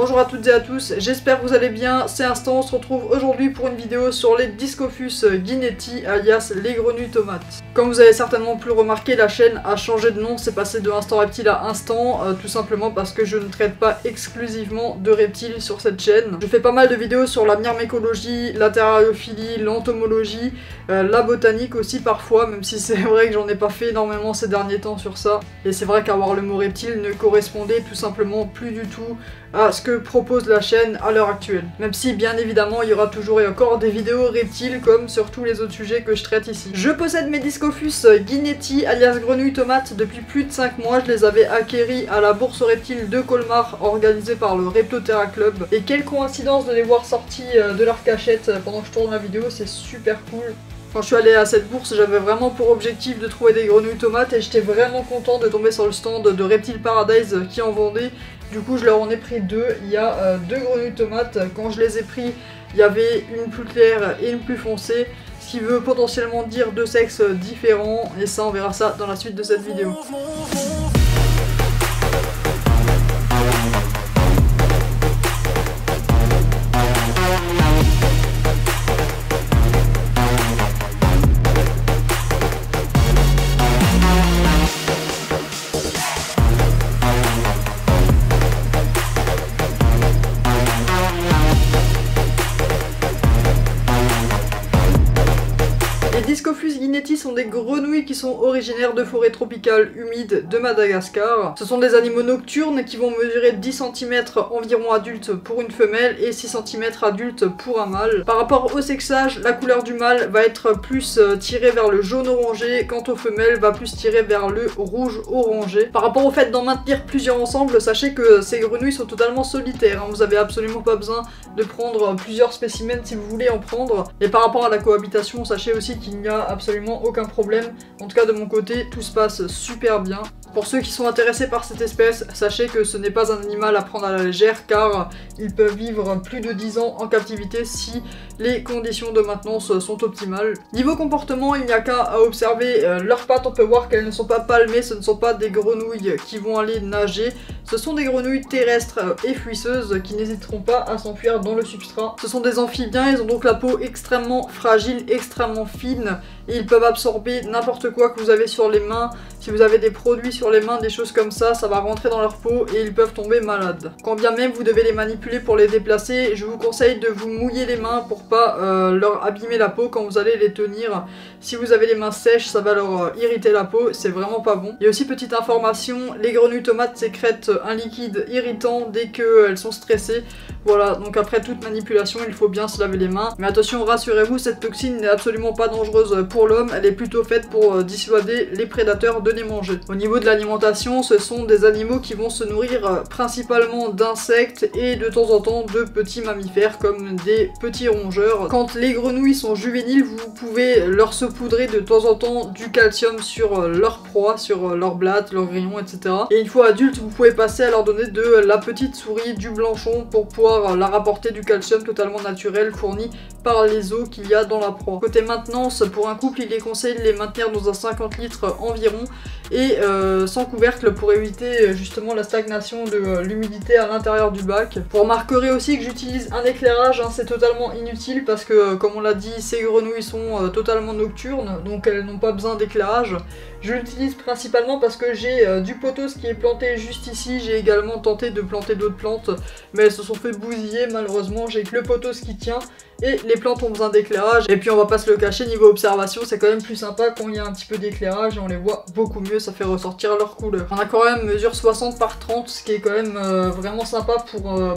Bonjour à toutes et à tous, j'espère que vous allez bien, c'est Instant, on se retrouve aujourd'hui pour une vidéo sur les Discophus Guinetti, alias les grenouilles tomates. Comme vous avez certainement pu le remarquer, la chaîne a changé de nom, c'est passé de Instant Reptile à Instant, tout simplement parce que je ne traite pas exclusivement de reptiles sur cette chaîne. Je fais pas mal de vidéos sur la myrmécologie, la terrariophilie, l'entomologie, la botanique aussi parfois, même si c'est vrai que j'en ai pas fait énormément ces derniers temps sur ça. Et c'est vrai qu'avoir le mot reptile ne correspondait tout simplement plus du tout à ce que propose la chaîne à l'heure actuelle. Même si bien évidemment il y aura toujours et encore des vidéos reptiles comme sur tous les autres sujets que je traite ici. Je possède mes Discophus Guinetti alias grenouilles tomates depuis plus de 5 mois, je les avais acquéris à la bourse reptile de Colmar organisée par le Reptoterra Club. Et quelle coïncidence de les voir sortis de leur cachette pendant que je tourne la vidéo, c'est super cool. Quand je suis allé à cette bourse, j'avais vraiment pour objectif de trouver des grenouilles tomates et j'étais vraiment content de tomber sur le stand de Reptile Paradise qui en vendait. Du coup, je leur en ai pris deux. Il y a deux grenouilles tomates. Quand je les ai pris, il y avait une plus claire et une plus foncée, ce qui veut potentiellement dire deux sexes différents. Et ça, on verra ça dans la suite de cette vidéo. Les Discophus Guinetti sont des grenouilles qui sont originaires de forêts tropicales humides de Madagascar. Ce sont des animaux nocturnes qui vont mesurer 10 cm environ adultes pour une femelle et 6 cm adultes pour un mâle. Par rapport au sexage, la couleur du mâle va être plus tirée vers le jaune orangé, quant aux femelles va plus tirer vers le rouge orangé. Par rapport au fait d'en maintenir plusieurs ensemble, sachez que ces grenouilles sont totalement solitaires, hein. Vous avez absolument pas besoin de prendre plusieurs spécimens si vous voulez en prendre. Et par rapport à la cohabitation, sachez aussi qu'il n'y a absolument aucun problème. En tout cas de mon côté, tout se passe super bien. Pour ceux qui sont intéressés par cette espèce, sachez que ce n'est pas un animal à prendre à la légère car ils peuvent vivre plus de 10 ans en captivité si les conditions de maintenance sont optimales. Niveau comportement, il n'y a qu'à observer leurs pattes, on peut voir qu'elles ne sont pas palmées, ce ne sont pas des grenouilles qui vont aller nager, ce sont des grenouilles terrestres et fuisseuses qui n'hésiteront pas à s'enfuir dans le substrat. Ce sont des amphibiens, ils ont donc la peau extrêmement fragile, extrêmement fine et ils peuvent absorber n'importe quoi que vous avez sur les mains. Si vous avez des produits sur les mains, des choses comme ça, ça va rentrer dans leur peau et ils peuvent tomber malades. Quand bien même vous devez les manipuler pour les déplacer, je vous conseille de vous mouiller les mains pour pas leur abîmer la peau quand vous allez les tenir. Si vous avez les mains sèches, ça va leur irriter la peau, c'est vraiment pas bon. Et aussi petite information, les grenouilles tomates sécrètent un liquide irritant dès qu'elles sont stressées. Voilà, donc après toute manipulation, il faut bien se laver les mains. Mais attention, rassurez-vous, cette toxine n'est absolument pas dangereuse pour l'homme, elle est plutôt faite pour dissuader les prédateurs de les manger. Au niveau de l'alimentation, ce sont des animaux qui vont se nourrir principalement d'insectes et de temps en temps de petits mammifères comme des petits rongeurs. Quand les grenouilles sont juvéniles, vous pouvez leur saupoudrer de temps en temps du calcium sur leur proie, sur leur blatte, leur grillon, etc. Et une fois adultes, vous pouvez passer à leur donner de la petite souris, du blanchon pour pouvoir leur apporter du calcium totalement naturel fourni par les os qu'il y a dans la proie. Côté maintenance, pour un couple, il est conseillé de les maintenir dans un 50 litres environ et sans couvercle pour éviter justement la stagnation de l'humidité à l'intérieur du bac. Vous remarquerez aussi que j'utilise un éclairage, hein, c'est totalement inutile parce que comme on l'a dit, ces grenouilles sont totalement nocturnes, donc elles n'ont pas besoin d'éclairage. Je l'utilise principalement parce que j'ai du pothos qui est planté juste ici, j'ai également tenté de planter d'autres plantes, mais elles se sont fait bousiller malheureusement, j'ai que le pothos qui tient. Et les plantes ont besoin d'éclairage. Et puis on va pas se le cacher, niveau observation, c'est quand même plus sympa quand il y a un petit peu d'éclairage et on les voit beaucoup mieux, ça fait ressortir leur couleur. On a quand même mesure 60 par 30, ce qui est quand même vraiment sympa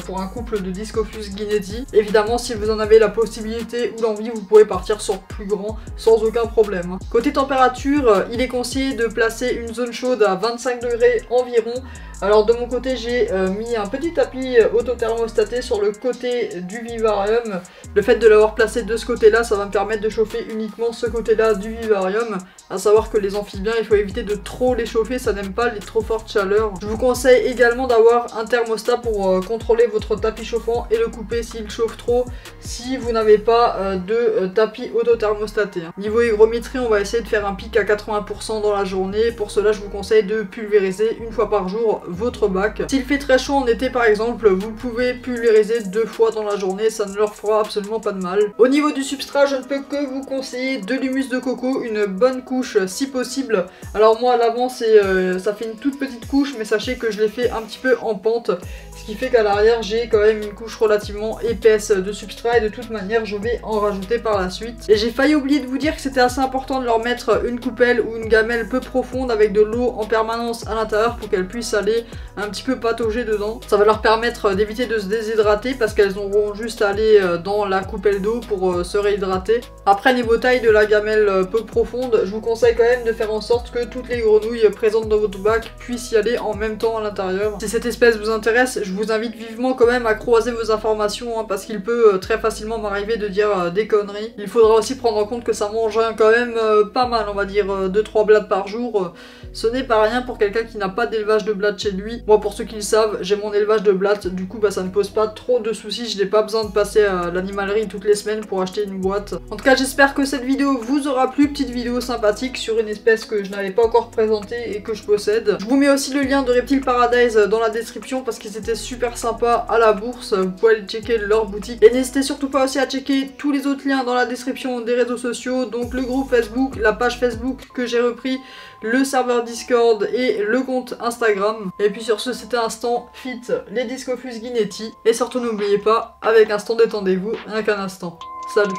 pour un couple de Discophus Guinetti. Évidemment, si vous en avez la possibilité ou l'envie, vous pouvez partir sur plus grand sans aucun problème. Côté température, il est conseillé de placer une zone chaude à 25 degrés environ. Alors de mon côté, j'ai mis un petit tapis autothermostaté sur le côté du vivarium. Le fait de l'avoir placé de ce côté-là, ça va me permettre de chauffer uniquement ce côté-là du vivarium. À savoir que les amphibiens, il faut éviter de trop les chauffer, ça n'aime pas les trop fortes chaleurs. Je vous conseille également d'avoir un thermostat pour contrôler votre tapis chauffant et le couper s'il chauffe trop, si vous n'avez pas de tapis autothermostaté. Niveau hygrométrie, on va essayer de faire un pic à 80% dans la journée. Pour cela, je vous conseille de pulvériser une fois par jour votre bac. S'il fait très chaud en été par exemple, vous pouvez pulvériser 2 fois dans la journée, ça ne leur fera absolument pas de mal. Au niveau du substrat, je ne peux que vous conseiller de l'humus de coco, une bonne couche si possible. Alors moi à l'avant ça fait une toute petite couche, mais sachez que je l'ai fait un petit peu en pente. Ce qui fait qu'à l'arrière j'ai quand même une couche relativement épaisse de substrat et de toute manière je vais en rajouter par la suite. Et j'ai failli oublier de vous dire que c'était assez important de leur mettre une coupelle ou une gamelle peu profonde avec de l'eau en permanence à l'intérieur pour qu'elles puissent aller un petit peu patauger dedans. Ça va leur permettre d'éviter de se déshydrater parce qu'elles auront juste à aller dans la coupelle d'eau pour se réhydrater. Après niveau taille de la gamelle peu profonde, je vous conseille quand même de faire en sorte que toutes les grenouilles présentes dans votre bac puissent y aller en même temps à l'intérieur. Si cette espèce vous intéresse, je vous invite vivement quand même à croiser vos informations hein, parce qu'il peut très facilement m'arriver de dire des conneries. Il faudra aussi prendre en compte que ça mange quand même pas mal, on va dire 2-3 blattes par jour. Ce n'est pas rien pour quelqu'un qui n'a pas d'élevage de blattes chez lui. Moi pour ceux qui le savent, j'ai mon élevage de blattes, du coup ça ne pose pas trop de soucis, je n'ai pas besoin de passer à l'animalerie toutes les semaines pour acheter une boîte. En tout cas j'espère que cette vidéo vous aura plu, petite vidéo sympathique sur une espèce que je n'avais pas encore présentée et que je possède. Je vous mets aussi le lien de Reptile Paradise dans la description parce qu'ils étaient super sympa à la bourse, vous pouvez aller checker leur boutique et n'hésitez surtout pas aussi à checker tous les autres liens dans la description des réseaux sociaux, donc le groupe Facebook, la page Facebook que j'ai repris, le serveur Discord et le compte Instagram. Et puis sur ce c'était Instant Fit, les Discofus Guinetti et surtout n'oubliez pas, avec Instant détendez-vous, rien qu'un instant. Salut.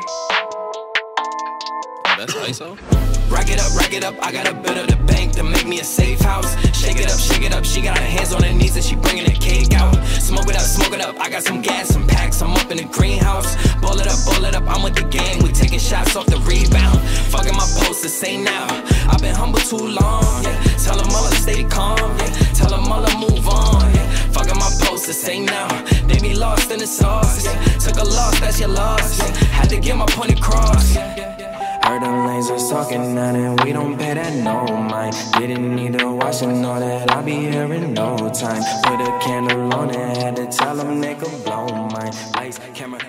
That's nice, huh? Rack it up, I got a bit of the bank to make me a safe house. Shake it up, she got her hands on her knees and she bringing the cake out. Smoke it up, I got some gas, some packs, I'm up in the greenhouse. Ball it up, I'm with the gang, we taking shots off the rebound. Fucking my posters, say now, I've been humble too long, yeah. Tell them all to stay calm, yeah. Tell them all to move on, yeah. Fucking my posters, say now, they be lost in the sauce, yeah. Took a loss, that's your loss, yeah. Had to get my point across, yeah. Heard them lasers talking now and we don't pay that no mind. Didn't need to watch and know that I'll be here in no time. Put a candle on it, had to tell them they could blow mine. Lights, camera.